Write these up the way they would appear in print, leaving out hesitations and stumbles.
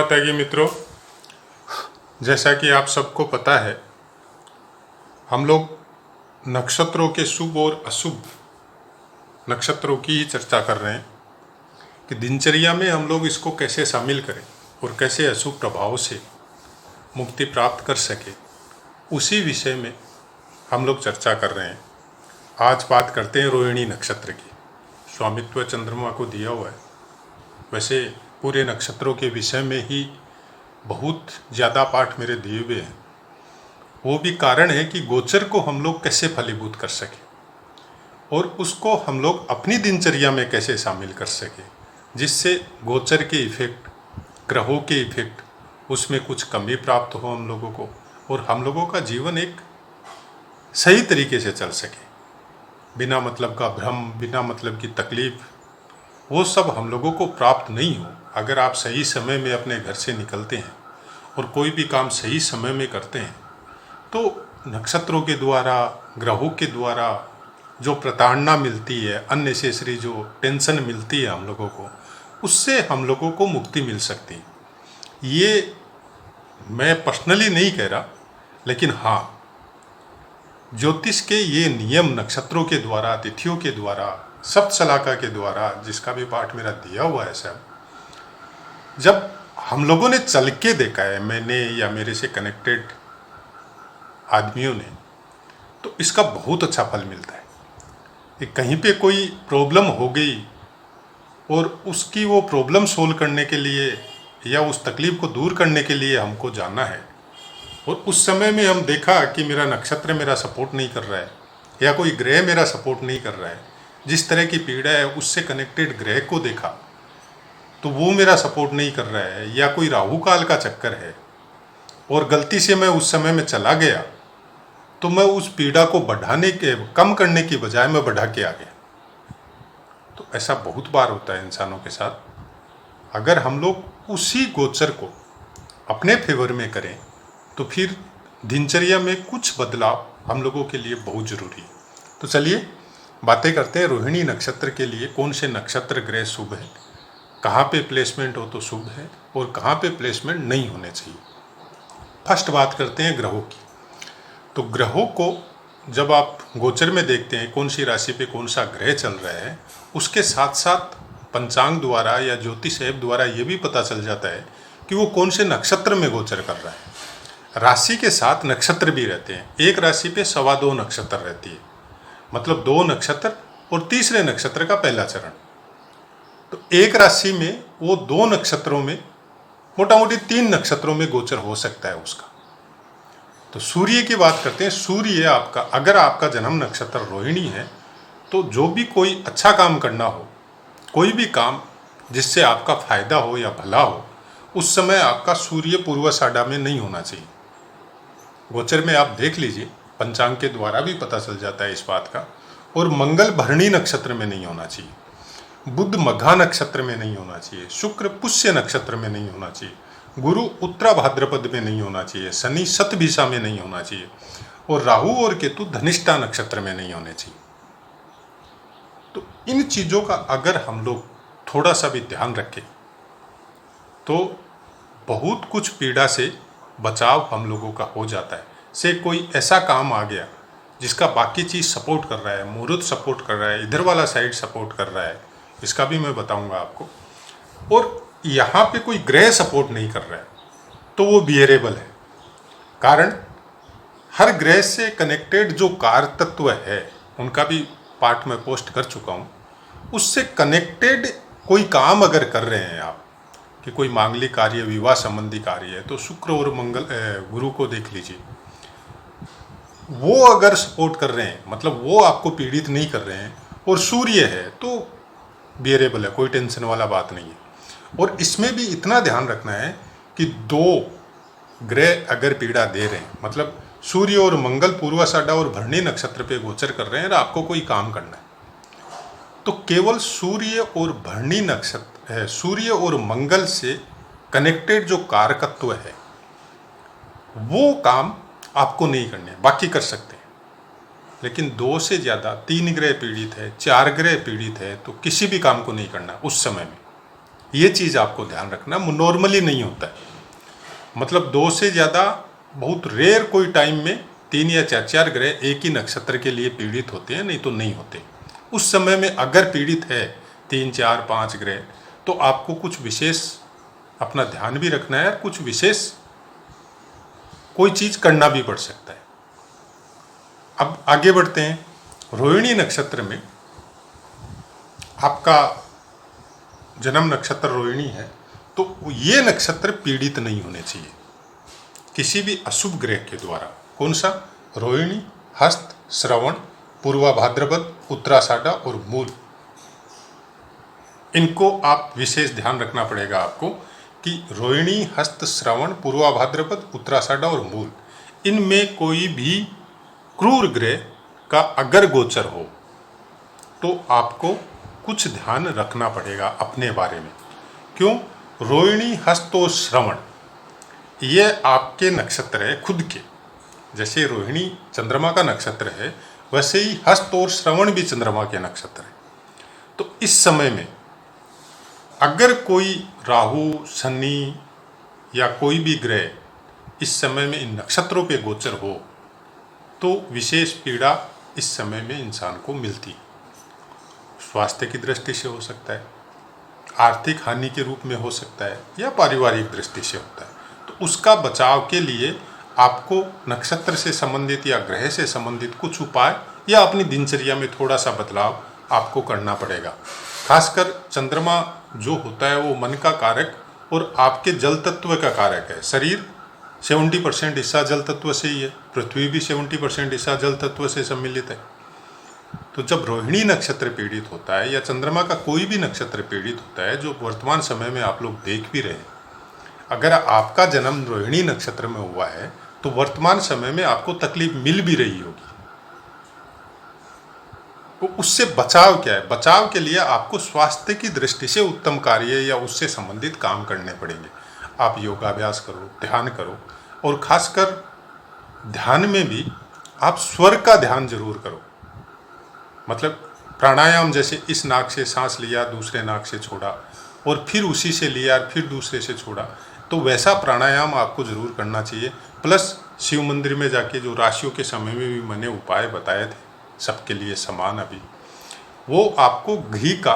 माता की मित्रों, जैसा कि आप सबको पता है, हम लोग नक्षत्रों के शुभ और अशुभ नक्षत्रों की ही चर्चा कर रहे हैं कि दिनचर्या में हम लोग इसको कैसे शामिल करें और कैसे अशुभ प्रभावों से मुक्ति प्राप्त कर सके। उसी विषय में हम लोग चर्चा कर रहे हैं। आज बात करते हैं रोहिणी नक्षत्र की। स्वामित्व चंद्रमा को दिया हुआ है। वैसे पूरे नक्षत्रों के विषय में ही बहुत ज़्यादा पाठ मेरे दिए हुए हैं। वो भी कारण है कि गोचर को हम लोग कैसे फलीभूत कर सकें और उसको हम लोग अपनी दिनचर्या में कैसे शामिल कर सकें, जिससे गोचर के इफेक्ट, ग्रहों के इफेक्ट, उसमें कुछ कमी प्राप्त हो हम लोगों को और हम लोगों का जीवन एक सही तरीके से चल सके। बिना मतलब का भ्रम, बिना मतलब की तकलीफ, वो सब हम लोगों को प्राप्त नहीं हो। अगर आप सही समय में अपने घर से निकलते हैं और कोई भी काम सही समय में करते हैं तो नक्षत्रों के द्वारा, ग्रहों के द्वारा जो प्रताड़ना मिलती है, अननेसेसरी जो टेंशन मिलती है हम लोगों को, उससे हम लोगों को मुक्ति मिल सकती है। ये मैं पर्सनली नहीं कह रहा, लेकिन हाँ, ज्योतिष के ये नियम नक्षत्रों के द्वारा, तिथियों के द्वारा, सप्तशलाका के द्वारा, जिसका भी पाठ मेरा दिया हुआ है सब, जब हम लोगों ने चल के देखा है, मैंने या मेरे से कनेक्टेड आदमियों ने, तो इसका बहुत अच्छा फल मिलता है। कि कहीं पे कोई प्रॉब्लम हो गई और उसकी वो प्रॉब्लम सोल्व करने के लिए या उस तकलीफ को दूर करने के लिए हमको जाना है और उस समय में हम देखा कि मेरा नक्षत्र मेरा सपोर्ट नहीं कर रहा है या कोई ग्रह मेरा सपोर्ट नहीं कर रहा है, जिस तरह की पीड़ा है उससे कनेक्टेड ग्रह को देखा तो वो मेरा सपोर्ट नहीं कर रहा है, या कोई राहु काल का चक्कर है और गलती से मैं उस समय में चला गया तो मैं उस पीड़ा को बढ़ाने के, कम करने की बजाय मैं बढ़ा के आ गया। तो ऐसा बहुत बार होता है इंसानों के साथ। अगर हम लोग उसी गोचर को अपने फेवर में करें तो फिर दिनचर्या में कुछ बदलाव हम लोगों के लिए बहुत ज़रूरी है। तो चलिए बातें करते हैं रोहिणी नक्षत्र के लिए कौन से नक्षत्र ग्रह शुभ है, कहाँ पे प्लेसमेंट हो तो शुभ है और कहाँ पे प्लेसमेंट नहीं होने चाहिए। फर्स्ट बात करते हैं ग्रहों की। तो ग्रहों को जब आप गोचर में देखते हैं कौन सी राशि पे कौन सा ग्रह चल रहा है, उसके साथ साथ पंचांग द्वारा या ज्योतिष ऐप द्वारा ये भी पता चल जाता है कि वो कौन से नक्षत्र में गोचर कर रहा है। राशि के साथ नक्षत्र भी रहते हैं। एक राशि पे 2.25 नक्षत्र रहती है, मतलब 2 नक्षत्र और तीसरे नक्षत्र का पहला चरण। तो एक राशि में वो 2 नक्षत्रों में, मोटा मोटी 3 नक्षत्रों में गोचर हो सकता है उसका। तो सूर्य की बात करते हैं। सूर्य आपका, अगर आपका जन्म नक्षत्र रोहिणी है तो जो भी कोई अच्छा काम करना हो, कोई भी काम जिससे आपका फायदा हो या भला हो, उस समय आपका सूर्य पूर्वाषाढ़ा में नहीं होना चाहिए। गोचर में आप देख लीजिए, पंचांग के द्वारा भी पता चल जाता है इस बात का। और मंगल भरणी नक्षत्र में नहीं होना चाहिए, बुध मघा नक्षत्र में नहीं होना चाहिए, शुक्र पुष्य नक्षत्र में नहीं होना चाहिए, गुरु उत्तरा भाद्रपद में नहीं होना चाहिए, शनि शतभिषा में नहीं होना चाहिए और राहु और केतु धनिष्ठा नक्षत्र में नहीं होने चाहिए। तो इन चीज़ों का अगर हम लोग थोड़ा सा भी ध्यान रखें तो बहुत कुछ पीड़ा से बचाव हम लोगों का हो जाता है। से कोई ऐसा काम आ गया जिसका बाकी चीज़ सपोर्ट कर रहा है, मुहूर्त सपोर्ट कर रहा है, इधर वाला साइड सपोर्ट कर रहा है, इसका भी मैं बताऊंगा आपको, और यहाँ पे कोई ग्रह सपोर्ट नहीं कर रहा है तो वो बियरेबल है। कारण हर ग्रह से कनेक्टेड जो कार तत्व है, उनका भी पार्ट मैं पोस्ट कर चुका हूँ। उससे कनेक्टेड कोई काम अगर कर रहे हैं आप, कि कोई मांगलिक कार्य, विवाह संबंधी कार्य है, तो शुक्र और मंगल, गुरु को देख लीजिए, वो अगर सपोर्ट कर रहे हैं, मतलब वो आपको पीड़ित नहीं कर रहे हैं, और सूर्य है तो बियरेबल है, कोई टेंशन वाला बात नहीं है। और इसमें भी इतना ध्यान रखना है कि 2 ग्रह अगर पीड़ा दे रहे हैं, मतलब सूर्य और मंगल पूर्वाषाढ़ा और भरणी नक्षत्र पे गोचर कर रहे हैं और आपको कोई काम करना है, तो केवल सूर्य और भरणी नक्षत्र है, सूर्य और मंगल से कनेक्टेड जो कारकत्व है, वो काम आपको नहीं करने, बाकी कर सकते हैं। लेकिन 2 से ज़्यादा, 3 ग्रह पीड़ित है, 4 ग्रह पीड़ित है, तो किसी भी काम को नहीं करना उस समय में। ये चीज़ आपको ध्यान रखना, नॉर्मली नहीं होता है। मतलब 2 से ज़्यादा, बहुत रेयर कोई टाइम में 3 या 4 ग्रह एक ही नक्षत्र के लिए पीड़ित होते हैं, नहीं तो नहीं होते। उस समय में अगर पीड़ित है 3, 4, 5 ग्रह, तो आपको कुछ विशेष अपना ध्यान भी रखना है, कुछ विशेष कोई चीज़ करना भी पड़ सकता है। अब आगे बढ़ते हैं। रोहिणी नक्षत्र में आपका जन्म नक्षत्र रोहिणी है, तो ये नक्षत्र पीड़ित नहीं होने चाहिए किसी भी अशुभ ग्रह के द्वारा। कौन सा? रोहिणी, हस्त, श्रवण, पूर्वा भाद्रपद, उत्तराषाढ़ और मूल। इनको आप विशेष ध्यान रखना पड़ेगा आपको कि रोहिणी, हस्त, श्रवण, पूर्वा भाद्रपद, उत्तराषाढ़ और मूल, इनमें कोई भी क्रूर ग्रह का अगर गोचर हो तो आपको कुछ ध्यान रखना पड़ेगा अपने बारे में। क्यों? रोहिणी, हस्त और श्रवण ये आपके नक्षत्र है खुद के। जैसे रोहिणी चंद्रमा का नक्षत्र है, वैसे ही हस्त और श्रवण भी चंद्रमा के नक्षत्र है। तो इस समय में अगर कोई राहु, शनि या कोई भी ग्रह इस समय में इन नक्षत्रों पे गोचर हो तो विशेष पीड़ा इस समय में इंसान को मिलती। स्वास्थ्य की दृष्टि से हो सकता है, आर्थिक हानि के रूप में हो सकता है, या पारिवारिक दृष्टि से होता है। तो उसका बचाव के लिए आपको नक्षत्र से संबंधित या ग्रह से संबंधित कुछ उपाय या अपनी दिनचर्या में थोड़ा सा बदलाव आपको करना पड़ेगा। खासकर चंद्रमा जो होता है वो मन का कारक और आपके जल तत्व का कारक है। शरीर 70% हिस्सा जल तत्व से ही है, पृथ्वी भी 70% हिस्सा जल तत्व से सम्मिलित है। तो जब रोहिणी नक्षत्र पीड़ित होता है या चंद्रमा का कोई भी नक्षत्र पीड़ित होता है, जो वर्तमान समय में आप लोग देख भी रहे हैं, अगर आपका जन्म रोहिणी नक्षत्र में हुआ है तो वर्तमान समय में आपको तकलीफ मिल भी रही होगी। तो उससे बचाव क्या है? बचाव के लिए आपको स्वास्थ्य की दृष्टि से उत्तम कार्य या उससे संबंधित काम करने पड़ेंगे। आप योगाभ्यास करो, ध्यान करो, और खासकर ध्यान में भी आप स्वर का ध्यान जरूर करो। मतलब प्राणायाम, जैसे इस नाक से सांस लिया, दूसरे नाक से छोड़ा, और फिर उसी से लिया और फिर दूसरे से छोड़ा, तो वैसा प्राणायाम आपको जरूर करना चाहिए। प्लस शिव मंदिर में जाके जो राशियों के समय में भी मैंने उपाय बताए थे सबके लिए समान, अभी वो आपको घी का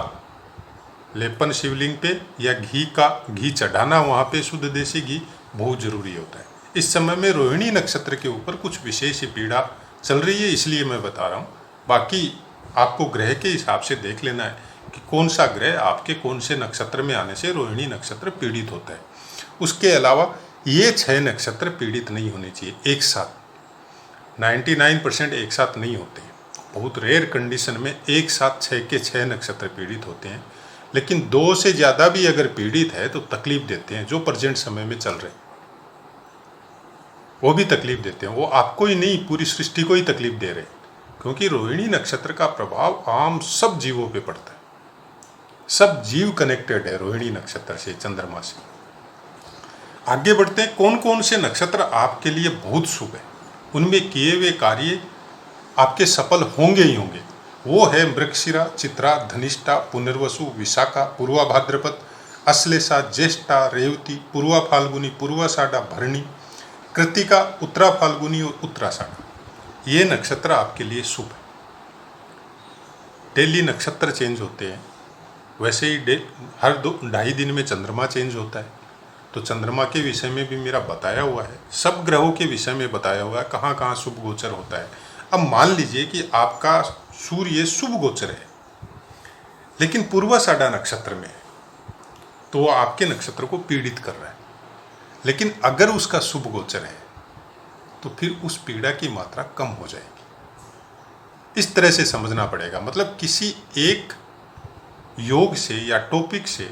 लेपन शिवलिंग पे या घी चढ़ाना वहाँ पे शुद्ध देसी घी बहुत ज़रूरी होता है। इस समय में रोहिणी नक्षत्र के ऊपर कुछ विशेष पीड़ा चल रही है, इसलिए मैं बता रहा हूँ। बाकी आपको ग्रह के हिसाब से देख लेना है कि कौन सा ग्रह आपके कौन से नक्षत्र में आने से रोहिणी नक्षत्र पीड़ित होता है। उसके अलावा ये 6 नक्षत्र पीड़ित नहीं होने चाहिए एक साथ। 99% एक साथ नहीं होते हैं, बहुत रेयर कंडीशन में एक साथ 6 के 6 नक्षत्र पीड़ित होते हैं। लेकिन 2 से ज़्यादा भी अगर पीड़ित है तो तकलीफ देते हैं। जो प्रेजेंट समय में चल रहे वो भी तकलीफ देते हैं। वो आपको ही नहीं, पूरी सृष्टि को ही तकलीफ दे रहे हैं, क्योंकि रोहिणी नक्षत्र का प्रभाव आम सब जीवों पे पड़ता है। सब जीव कनेक्टेड है रोहिणी नक्षत्र से, चंद्रमा से। आगे बढ़ते हैं। कौन कौन से नक्षत्र आपके लिए बहुत शुभ है, उनमें किए हुए कार्य आपके सफल होंगे ही होंगे। वो है मृगशिरा, चित्रा, धनिष्ठा, पुनर्वसु, विशाखा, पूर्वा भाद्रपद, अश्लेषा, ज्येष्ठा, रेवती, पूर्वा फाल्गुनी, पूर्वाषाढ़ा, भरणी, कृत्तिका, उत्तरा फाल्गुनी और उत्तराषाढ़ा। ये नक्षत्र आपके लिए शुभ है। डेली नक्षत्र चेंज होते हैं, वैसे ही हर 2-2.5 दिन में चंद्रमा चेंज होता है। तो चंद्रमा के विषय में भी मेरा बताया हुआ है, सब ग्रहों के विषय में बताया हुआ है, कहाँ कहाँ शुभ गोचर होता है। अब मान लीजिए कि आपका सूर्य शुभ गोचर है, लेकिन पूर्वाषाढ़ा नक्षत्र में है, तो वो आपके नक्षत्र को पीड़ित कर रहा है। लेकिन अगर उसका शुभ गोचर है तो फिर उस पीड़ा की मात्रा कम हो जाएगी। इस तरह से समझना पड़ेगा। मतलब किसी एक योग से या टॉपिक से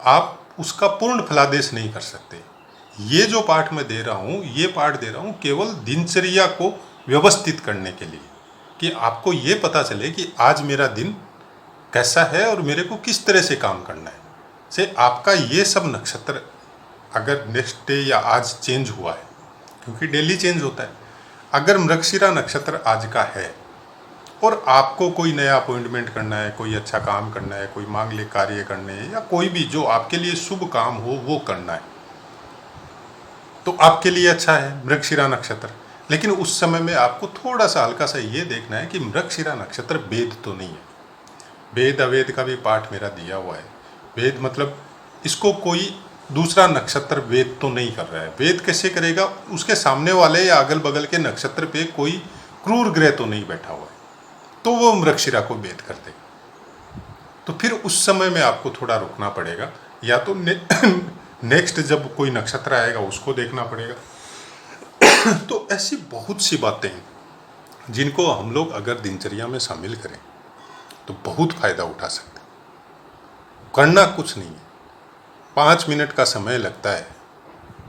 आप उसका पूर्ण फलादेश नहीं कर सकते। ये जो पाठ मैं दे रहा हूँ, ये पाठ दे रहा हूँ केवल दिनचर्या को व्यवस्थित करने के लिए, कि आपको ये पता चले कि आज मेरा दिन कैसा है और मेरे को किस तरह से काम करना है। से आपका ये सब नक्षत्र अगर नेक्स्ट डे या आज चेंज हुआ है, क्योंकि डेली चेंज होता है, अगर मृगशिरा नक्षत्र आज का है और आपको कोई नया अपॉइंटमेंट करना है, कोई अच्छा काम करना है, कोई मांगलिक कार्य करने हैं, या कोई भी जो आपके लिए शुभ काम हो वो करना है, तो आपके लिए अच्छा है मृगशिरा नक्षत्र। लेकिन उस समय में आपको थोड़ा सा हल्का सा ये देखना है कि मृगशिरा नक्षत्र वेद तो नहीं है। वेद अवेद का भी पाठ मेरा दिया हुआ है। वेद मतलब इसको कोई दूसरा नक्षत्र वेद तो नहीं कर रहा है। वेद कैसे करेगा? उसके सामने वाले या अगल बगल के नक्षत्र पे कोई क्रूर ग्रह तो नहीं बैठा हुआ है, तो वो मृगशिरा को वेद कर देगा। तो फिर उस समय में आपको थोड़ा रुकना पड़ेगा, या तो नेक्स्ट जब कोई नक्षत्र आएगा उसको देखना पड़ेगा। तो ऐसी बहुत सी बातें हैं जिनको हम लोग अगर दिनचर्या में शामिल करें तो बहुत फायदा उठा सकते हैं। करना कुछ नहीं है, 5 मिनट का समय लगता है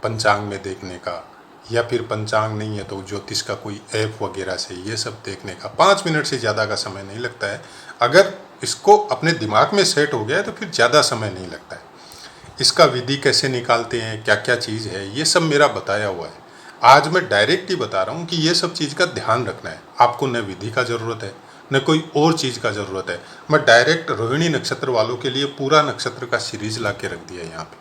पंचांग में देखने का, या फिर पंचांग नहीं है तो ज्योतिष का कोई ऐप वगैरह से ये सब देखने का 5 मिनट से ज़्यादा का समय नहीं लगता है। अगर इसको अपने दिमाग में सेट हो गया है तो फिर ज़्यादा समय नहीं लगता है। इसका विधि कैसे निकालते हैं, क्या क्या चीज़ है, ये सब मेरा बताया हुआ है। आज मैं डायरेक्ट ही बता रहा हूँ कि ये सब चीज़ का ध्यान रखना है। आपको न विधि का ज़रूरत है न कोई और चीज़ का ज़रूरत है। मैं डायरेक्ट रोहिणी नक्षत्र वालों के लिए पूरा नक्षत्र का सीरीज ला के रख दिया यहाँ पे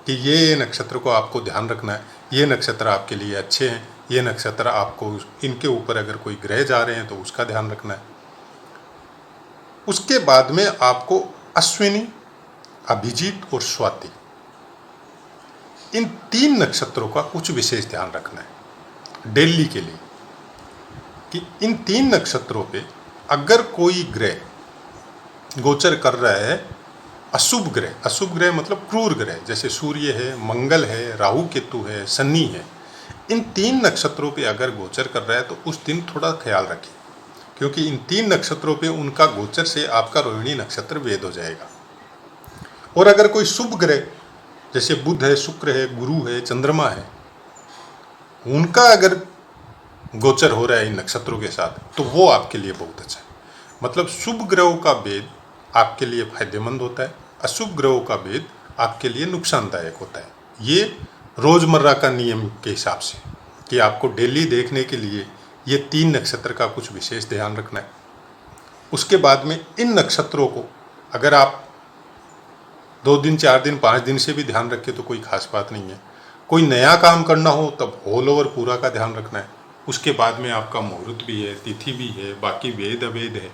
कि ये नक्षत्र को आपको ध्यान रखना है, ये नक्षत्र आपके लिए अच्छे हैं, ये नक्षत्र आपको इनके ऊपर अगर कोई ग्रह जा रहे हैं तो उसका ध्यान रखना है। उसके बाद में आपको अश्विनी, अभिजीत और स्वाति, इन 3 नक्षत्रों का कुछ विशेष ध्यान रखना है डेली के लिए कि इन 3 नक्षत्रों पे अगर कोई ग्रह गोचर कर रहा है, अशुभ ग्रह मतलब क्रूर ग्रह, जैसे सूर्य है, मंगल है, राहु केतु है, शनि है, इन 3 नक्षत्रों पे अगर गोचर कर रहा है तो उस दिन थोड़ा ख्याल रखें, क्योंकि इन 3 नक्षत्रों पे उनका गोचर से आपका रोहिणी नक्षत्र वेद हो जाएगा। और अगर कोई शुभ ग्रह जैसे बुध है, शुक्र है, गुरु है, चंद्रमा है, उनका अगर गोचर हो रहा है इन नक्षत्रों के साथ तो वो आपके लिए बहुत अच्छा है। मतलब शुभ ग्रहों का वेद आपके लिए फायदेमंद होता है, अशुभ ग्रहों का वेद आपके लिए नुकसानदायक होता है। ये रोज़मर्रा का नियम के हिसाब से कि आपको डेली देखने के लिए ये 3 नक्षत्र का कुछ विशेष ध्यान रखना है। उसके बाद में इन नक्षत्रों को अगर आप 2 दिन, 4 दिन, 5 दिन से भी ध्यान रखें तो कोई खास बात नहीं है। कोई नया काम करना हो तब होल ओवर पूरा का ध्यान रखना है। उसके बाद में आपका मुहूर्त भी है, तिथि भी है, बाकी वेद अवेद है,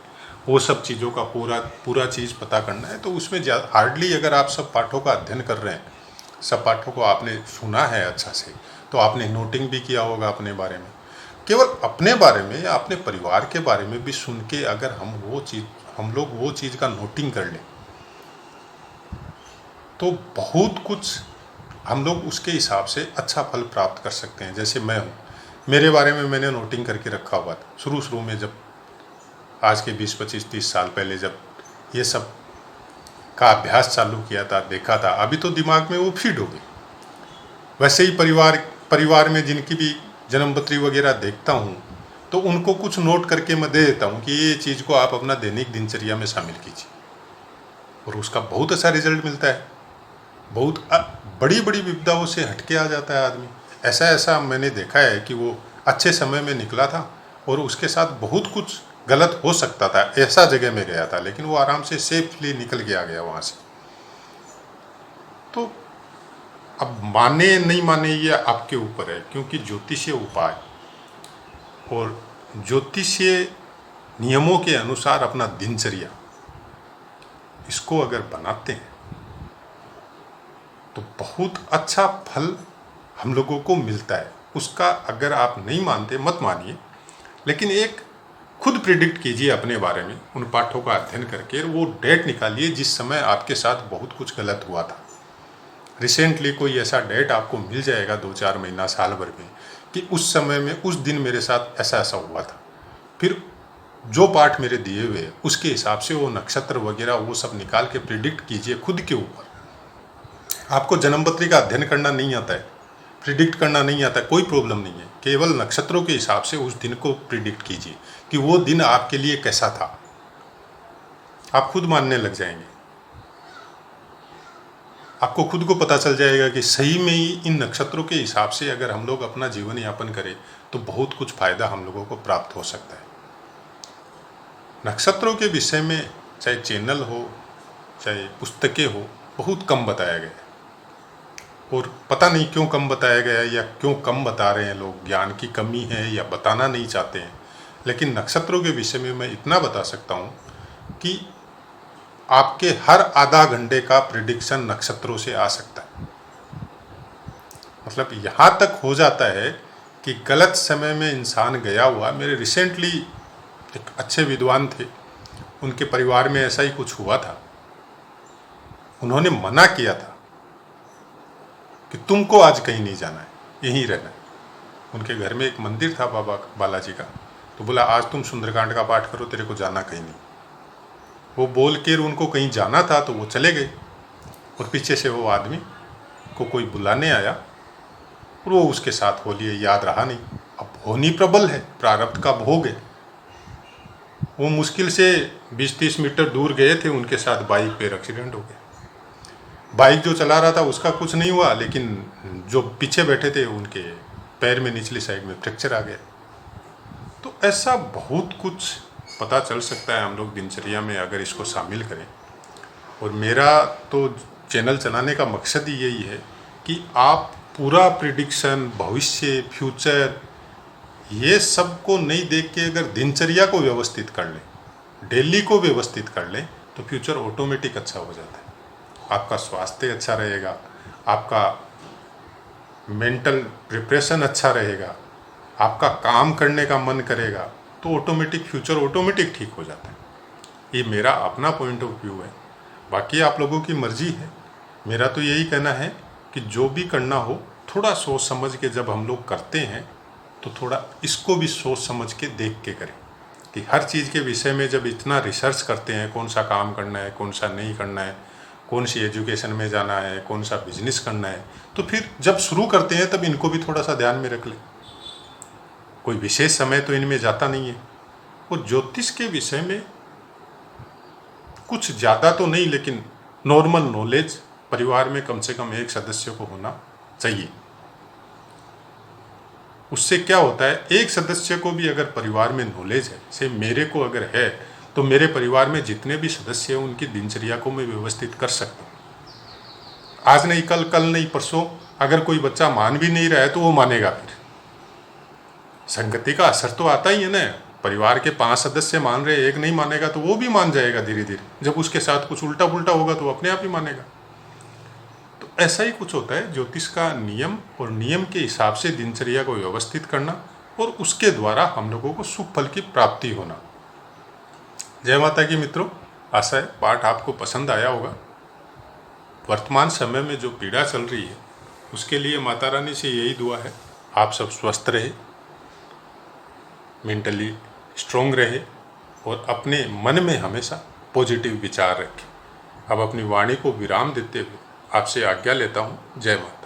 वो सब चीज़ों का पूरा चीज़ पता करना है। तो उसमें हार्डली अगर आप सब पाठों का अध्ययन कर रहे हैं, सब पाठों को आपने सुना है अच्छा से, तो आपने नोटिंग भी किया होगा अपने बारे में। केवल अपने बारे में या अपने परिवार के बारे में भी सुन के अगर हम लोग वो चीज़ का नोटिंग कर लें तो बहुत कुछ हम लोग उसके हिसाब से अच्छा फल प्राप्त कर सकते हैं। जैसे मैं हूँ, मेरे बारे में मैंने नोटिंग करके रखा हुआ था शुरू में, जब आज के 20, 25, 30 साल पहले जब ये सब का अभ्यास चालू किया था, देखा था, अभी तो दिमाग में वो फीड हो गई। वैसे ही परिवार में जिनकी भी जन्मपत्री वगैरह देखता हूँ तो उनको कुछ नोट करके मैं दे देता हूँ कि ये चीज़ को आप अपना दैनिक दिनचर्या में शामिल कीजिए, और उसका बहुत अच्छा रिजल्ट मिलता है। बहुत बड़ी विपदाओं से हटके आ जाता है आदमी। ऐसा मैंने देखा है कि वो अच्छे समय में निकला था और उसके साथ बहुत कुछ गलत हो सकता था, ऐसा जगह में गया था, लेकिन वो आराम से सेफली निकल के आ गया वहाँ से। तो अब माने नहीं माने ये आपके ऊपर है, क्योंकि ज्योतिषीय उपाय और ज्योतिषीय नियमों के अनुसार अपना दिनचर्या इसको अगर बनाते हैं तो बहुत अच्छा फल हम लोगों को मिलता है। उसका अगर आप नहीं मानते मत मानिए, लेकिन एक खुद प्रिडिक्ट कीजिए अपने बारे में, उन पाठों का अध्ययन करके वो डेट निकालिए जिस समय आपके साथ बहुत कुछ गलत हुआ था। रिसेंटली कोई ऐसा डेट आपको मिल जाएगा 2-4 महीना, साल भर में, कि उस समय में उस दिन मेरे साथ ऐसा हुआ था। फिर जो पाठ मेरे दिए हुए उसके हिसाब से वो नक्षत्र वगैरह वो सब निकाल के प्रिडिक्ट कीजिए खुद के ऊपर। आपको जन्मपत्री का अध्ययन करना नहीं आता है, प्रिडिक्ट करना नहीं आता, कोई प्रॉब्लम नहीं है। केवल नक्षत्रों के हिसाब से उस दिन को प्रिडिक्ट कीजिए कि वो दिन आपके लिए कैसा था। आप खुद मानने लग जाएंगे, आपको खुद को पता चल जाएगा कि सही में ही इन नक्षत्रों के हिसाब से अगर हम लोग अपना जीवन यापन करें तो बहुत कुछ फायदा हम लोगों को प्राप्त हो सकता है। नक्षत्रों के विषय में चाहे चैनल हो चाहे पुस्तकें हो बहुत कम बताया गया है। और पता नहीं क्यों कम बताया गया है या क्यों कम बता रहे हैं लोग, ज्ञान की कमी है या बताना नहीं चाहते हैं। लेकिन नक्षत्रों के विषय में मैं इतना बता सकता हूँ कि आपके हर आधा घंटे का प्रिडिक्शन नक्षत्रों से आ सकता है। मतलब यहाँ तक हो जाता है कि गलत समय में इंसान गया हुआ, मेरे रिसेंटली एक अच्छे विद्वान थे, उनके परिवार में ऐसा ही कुछ हुआ था। उन्होंने मना किया था कि तुमको आज कहीं नहीं जाना है, यहीं रहना है। उनके घर में एक मंदिर था बाबा बालाजी का, तो बोला आज तुम सुंदरकांड का पाठ करो, तेरे को जाना कहीं नहीं। वो बोल के उनको कहीं जाना था तो वो चले गए, और पीछे से वो आदमी को कोई बुलाने आया और वो उसके साथ हो लिए, याद रहा नहीं। अब होनी प्रबल है, प्रारब्ध का भोग है। वो मुश्किल से 20-30 मीटर दूर गए थे, उनके साथ बाइक पे एक्सीडेंट हो गया। बाइक जो चला रहा था उसका कुछ नहीं हुआ, लेकिन जो पीछे बैठे थे उनके पैर में निचली साइड में फ्रैक्चर आ गया। तो ऐसा बहुत कुछ पता चल सकता है हम लोग दिनचर्या में अगर इसको शामिल करें। और मेरा तो चैनल चलाने का मकसद ही यही है कि आप पूरा प्रिडिक्शन, भविष्य, फ्यूचर, ये सब को नहीं देख के अगर दिनचर्या को व्यवस्थित कर लें, डेली को व्यवस्थित कर लें, तो फ्यूचर ऑटोमेटिक अच्छा हो जाता है। आपका स्वास्थ्य अच्छा रहेगा, आपका मेंटल प्रिपरेशन अच्छा रहेगा, आपका काम करने का मन करेगा, तो ऑटोमेटिक फ्यूचर ऑटोमेटिक ठीक हो जाता है। ये मेरा अपना पॉइंट ऑफ व्यू है, बाकी आप लोगों की मर्जी है। मेरा तो यही कहना है कि जो भी करना हो थोड़ा सोच समझ के जब हम लोग करते हैं तो थोड़ा इसको भी सोच समझ के देख के करें कि हर चीज़ के विषय में जब इतना रिसर्च करते हैं, कौन सा काम करना है, कौन सा नहीं करना है, कौन सी एजुकेशन में जाना है, कौन सा बिजनेस करना है, तो फिर जब शुरू करते हैं तब इनको भी थोड़ा सा ध्यान में रख लें। कोई विशेष समय तो इनमें जाता नहीं है। और ज्योतिष के विषय में कुछ ज़्यादा तो नहीं, लेकिन नॉर्मल नॉलेज परिवार में कम से कम एक सदस्य को होना चाहिए। उससे क्या होता है, एक सदस्य को भी अगर परिवार में नॉलेज है, से मेरे को अगर है, तो मेरे परिवार में जितने भी सदस्य हैं उनकी दिनचर्या को मैं व्यवस्थित कर सकता हूँ। आज नहीं कल, कल नहीं परसों, अगर कोई बच्चा मान भी नहीं रहा है तो वो मानेगा। फिर संगति का असर तो आता ही है ना। परिवार के 5 सदस्य मान रहे, एक नहीं मानेगा तो वो भी मान जाएगा धीरे धीरे। जब उसके साथ कुछ उल्टा पुल्टा होगा तो अपने आप ही मानेगा। तो ऐसा ही कुछ होता है ज्योतिष का नियम, और नियम के हिसाब से दिनचर्या को व्यवस्थित करना, और उसके द्वारा हम लोगों को सुख फल की प्राप्ति होना। जय माता की मित्रों, आशा है पाठ आपको पसंद आया होगा। वर्तमान समय में जो पीड़ा चल रही है उसके लिए माता रानी से यही दुआ है, आप सब स्वस्थ रहे, मेंटली स्ट्रोंग रहे, और अपने मन में हमेशा पॉजिटिव विचार रखें। अब अपनी वाणी को विराम देते हुए आपसे आज्ञा लेता हूँ। जय माता।